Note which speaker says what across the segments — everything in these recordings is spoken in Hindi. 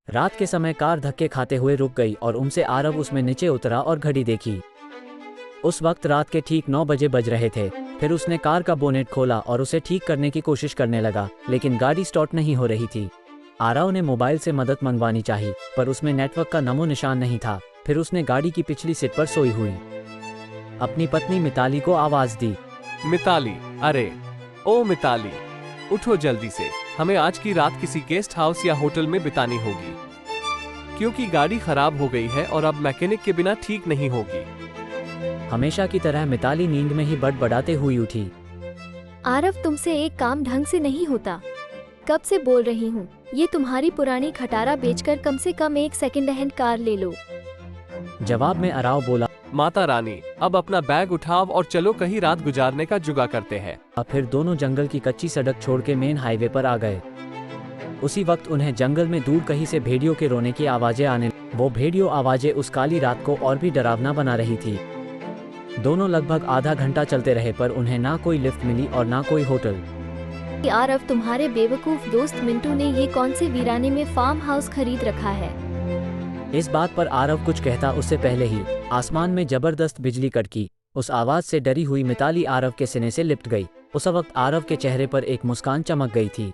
Speaker 1: रात के समय कार धक्के खाते हुए रुक गई और उनसे आरव उसमें नीचे उतरा और घड़ी देखी। उस वक्त रात के ठीक 9 बजे बज रहे थे। फिर उसने कार का बोनेट खोला और उसे ठीक करने की कोशिश करने लगा, लेकिन गाड़ी स्टार्ट नहीं हो रही थी। आरव ने मोबाइल से मदद मंगवानी चाही, पर उसमें नेटवर्क का नमो निशान नहीं था। फिर उसने गाड़ी की पिछली सीट पर सोई हुई अपनी पत्नी मिताली को आवाज दी।
Speaker 2: मिताली, अरे ओ मिताली, उठो जल्दी से, हमें आज की रात किसी गेस्ट हाउस या होटल में बितानी होगी, क्योंकि गाड़ी खराब हो गई है और अब मैकेनिक के बिना ठीक नहीं होगी।
Speaker 1: हमेशा की तरह मिताली नींद में ही बड़बड़ाते हुई उठी।
Speaker 3: आरव, तुमसे एक काम ढंग से नहीं होता। कब से बोल रही हूँ, ये तुम्हारी पुरानी खटारा बेचकर कम से कम एक सेकंड हैंड कार ले लो।
Speaker 1: जवाब में आरव बोला,
Speaker 2: माता रानी, अब अपना बैग उठाओ और चलो कहीं रात गुजारने का जुगाड़ करते हैं।
Speaker 1: अब फिर दोनों जंगल की कच्ची सड़क छोड़ के मेन हाईवे पर आ गए। उसी वक्त उन्हें जंगल में दूर कहीं से भेड़ियों के रोने की आवाजें आने। वो भेड़ियों आवाजें उस काली रात को और भी डरावना बना रही थी। दोनों लगभग आधा घंटा चलते रहे, पर उन्हें ना कोई लिफ्ट मिली और ना कोई होटल।
Speaker 3: आरव, तुम्हारे बेवकूफ दोस्त मिंटू ने ये कौन से वीराने में फार्म हाउस खरीद रखा है?
Speaker 1: इस बात पर आरव कुछ कहता उससे पहले ही आसमान में जबरदस्त बिजली कड़की। उस आवाज से डरी हुई मिताली आरव के सीने से लिपट गई। उस वक्त आरव के चेहरे पर एक मुस्कान चमक गई थी।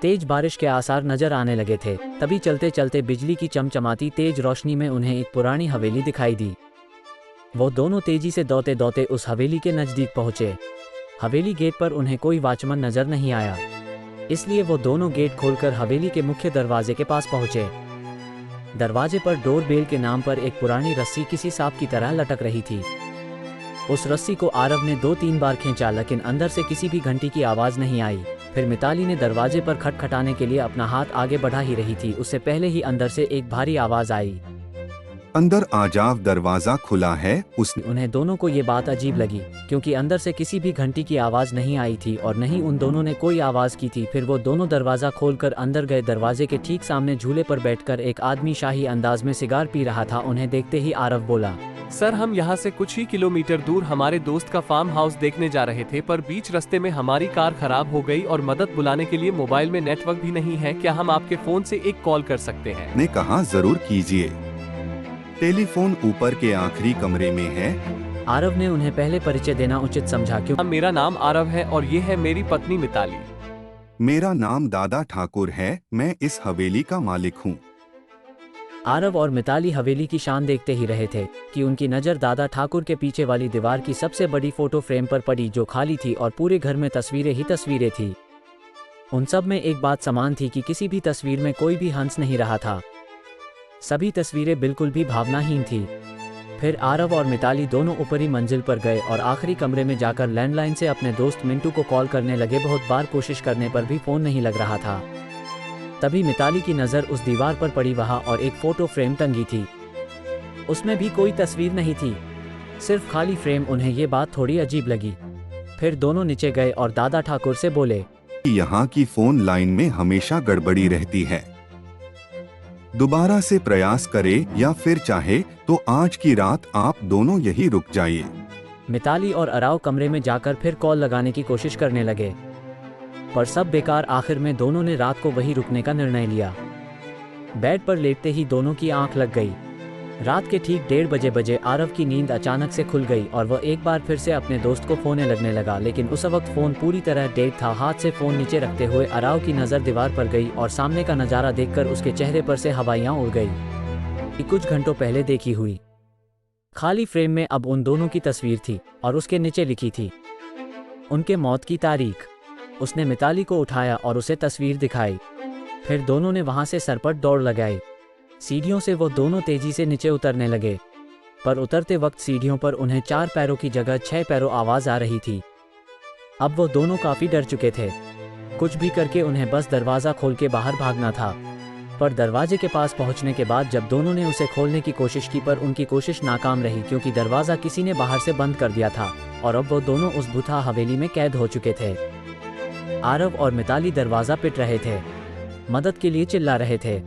Speaker 1: तेज बारिश के आसार नजर आने लगे थे। तभी चलते चलते बिजली की चमचमाती तेज रोशनी में उन्हें एक पुरानी हवेली दिखाई दी। वो दोनों तेजी से दौड़ते दौड़ते उस हवेली के नजदीक पहुंचे। हवेली गेट पर उन्हें कोई वॉचमैन नजर नहीं आया, इसलिए वो दोनों गेट खोलकर हवेली के मुख्य दरवाजे के पास पहुंचे। दरवाजे पर डोर बेल के नाम पर एक पुरानी रस्सी किसी सांप की तरह लटक रही थी। उस रस्सी को आरव ने 2-3 बार खींचा, लेकिन अंदर से किसी भी घंटी की आवाज नहीं आई। फिर मिताली ने दरवाजे पर खटखटाने के लिए अपना हाथ आगे बढ़ा ही रही थी, उससे पहले ही अंदर से एक भारी आवाज आई,
Speaker 4: अंदर आ जाओ, दरवाजा खुला है।
Speaker 1: उन्हें दोनों को ये बात अजीब लगी, क्योंकि अंदर से किसी भी घंटी की आवाज नहीं आई थी और नहीं उन दोनों ने कोई आवाज की थी। फिर वो दोनों दरवाजा खोलकर अंदर गए। दरवाजे के ठीक सामने झूले पर बैठकर एक आदमी शाही अंदाज में सिगार पी रहा था। उन्हें देखते ही आरव बोला,
Speaker 2: सर, हम यहाँ से कुछ ही किलोमीटर दूर हमारे दोस्त का फार्म हाउस देखने जा रहे थे, पर बीच रास्ते में हमारी कार खराब हो गई और मदद बुलाने के लिए मोबाइल में नेटवर्क भी नहीं है। क्या हम आपके फोन से एक कॉल कर सकते हैं?
Speaker 4: ने कहा, जरूर कीजिए, टेलीफोन ऊपर के आखिरी कमरे में है।
Speaker 1: आरव ने उन्हें पहले परिचय देना उचित समझा, क्योंकि
Speaker 2: मेरा नाम आरव है और ये है मेरी पत्नी मिताली।
Speaker 4: मेरा नाम दादा ठाकुर है, मैं इस हवेली का मालिक हूँ।
Speaker 1: आरव और मिताली हवेली की शान देखते ही रहे थे कि उनकी नज़र दादा ठाकुर के पीछे वाली दीवार की सबसे बड़ी फोटो फ्रेम पर पड़ी, जो खाली थी और पूरे घर में तस्वीरें ही तस्वीरें थी। उन सब में एक बात समान थी कि किसी भी तस्वीर में कोई भी हंस नहीं रहा था। सभी तस्वीरें बिल्कुल भी भावनाहीन थी। फिर आरव और मिताली दोनों ऊपरी मंजिल पर गए और आखिरी कमरे में जाकर लैंडलाइन से अपने दोस्त मिंटू को कॉल करने लगे। बहुत बार कोशिश करने पर भी फ़ोन नहीं लग रहा था। तभी मिताली की नज़र उस दीवार पर पड़ी, वहाँ और एक फ़ोटो फ्रेम टंगी थी। उसमें भी कोई तस्वीर नहीं थी, सिर्फ खाली फ्रेम। उन्हें ये बात थोड़ी अजीब लगी। फिर दोनों नीचे गए और दादा ठाकुर से बोले,
Speaker 4: यहाँ की फ़ोन लाइन में हमेशा गड़बड़ी रहती है, दोबारा से प्रयास करे या फिर चाहे तो आज की रात आप दोनों यही रुक जाइए।
Speaker 1: मिताली और आरव कमरे में जाकर फिर कॉल लगाने की कोशिश करने लगे, पर सब बेकार। आखिर में दोनों ने रात को वही रुकने का निर्णय लिया। बेड पर लेटते ही दोनों की आंख लग गई। रात के ठीक 1:30 बजे आरव की नींद अचानक से खुल गई और वह एक बार फिर से अपने दोस्त को फोन लगने लगा, लेकिन उस वक्त फ़ोन पूरी तरह डेड था। हाथ से फ़ोन नीचे रखते हुए आरव की नज़र दीवार पर गई और सामने का नज़ारा देखकर उसके चेहरे पर से हवाइयाँ उड़ गई। कुछ घंटों पहले देखी हुई खाली फ्रेम में अब उन दोनों की तस्वीर थी और उसके नीचे लिखी थी उनके मौत की तारीख। उसने मिताली को उठाया और उसे तस्वीर दिखाई। फिर दोनों ने वहाँ से सरपट दौड़ लगाई। सीढ़ियों से वो दोनों तेजी से नीचे उतरने लगे, पर उतरते वक्त सीढ़ियों पर उन्हें 4 पैरों की जगह 6 पैरों आवाज़ आ रही थी। अब वो दोनों काफ़ी डर चुके थे। कुछ भी करके उन्हें बस दरवाज़ा खोल के बाहर भागना था। पर दरवाजे के पास पहुंचने के बाद जब दोनों ने उसे खोलने की कोशिश की, पर उनकी कोशिश नाकाम रही, क्योंकि दरवाज़ा किसी ने बाहर से बंद कर दिया था और अब वो दोनों उस भूथा हवेली में कैद हो चुके थे। आरव और मिताली दरवाज़ा पिट रहे थे, मदद के लिए चिल्ला रहे थे।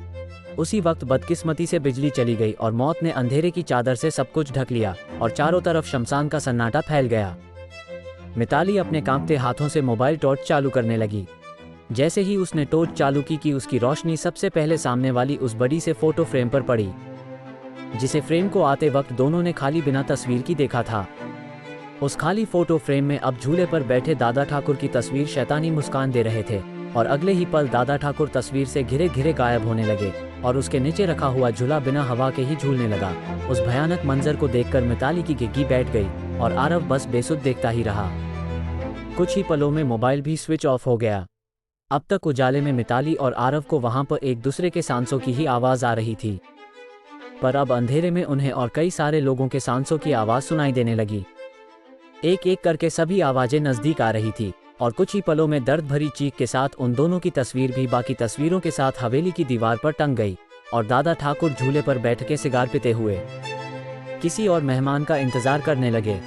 Speaker 1: उसी वक्त बदकिस्मती से बिजली चली गई और मौत ने अंधेरे की चादर से सब कुछ ढक लिया और चारों तरफ शमशान का सन्नाटा फैल गया। मिताली अपने कांपते हाथों से मोबाइल टॉर्च चालू करने लगी। जैसे ही उसने टॉर्च चालू की कि उसकी रोशनी सबसे पहले सामने वाली उस बड़ी से फोटो फ्रेम पर पड़ी, जिसे फ्रेम को आते वक्त दोनों ने खाली बिना तस्वीर की देखा था। उस खाली फोटो फ्रेम में अब झूले पर बैठे दादा ठाकुर की तस्वीर शैतानी मुस्कान दे रहे थे और अगले ही पल दादा ठाकुर तस्वीर से घिरे घिरे गायब होने लगे और उसके नीचे रखा हुआ झूला बिना हवा के ही झूलने लगा। उस भयानक मंजर को देखकर मिताली की घिघी बैठ गई और आरव बस बेसुध देखता ही रहा। कुछ ही पलों में मोबाइल भी स्विच ऑफ हो गया। अब तक उजाले में मिताली और आरव को वहां पर एक दूसरे के सांसों की ही आवाज आ रही थी, पर अब अंधेरे में उन्हें और कई सारे लोगों के सांसों की आवाज सुनाई देने लगी। एक एक करके सभी आवाजें नजदीक आ रही थी और कुछ ही पलों में दर्द भरी चीख के साथ उन दोनों की तस्वीर भी बाकी तस्वीरों के साथ हवेली की दीवार पर टंग गई और दादा ठाकुर झूले पर बैठ के सिगार पीते हुए किसी और मेहमान का इंतजार करने लगे।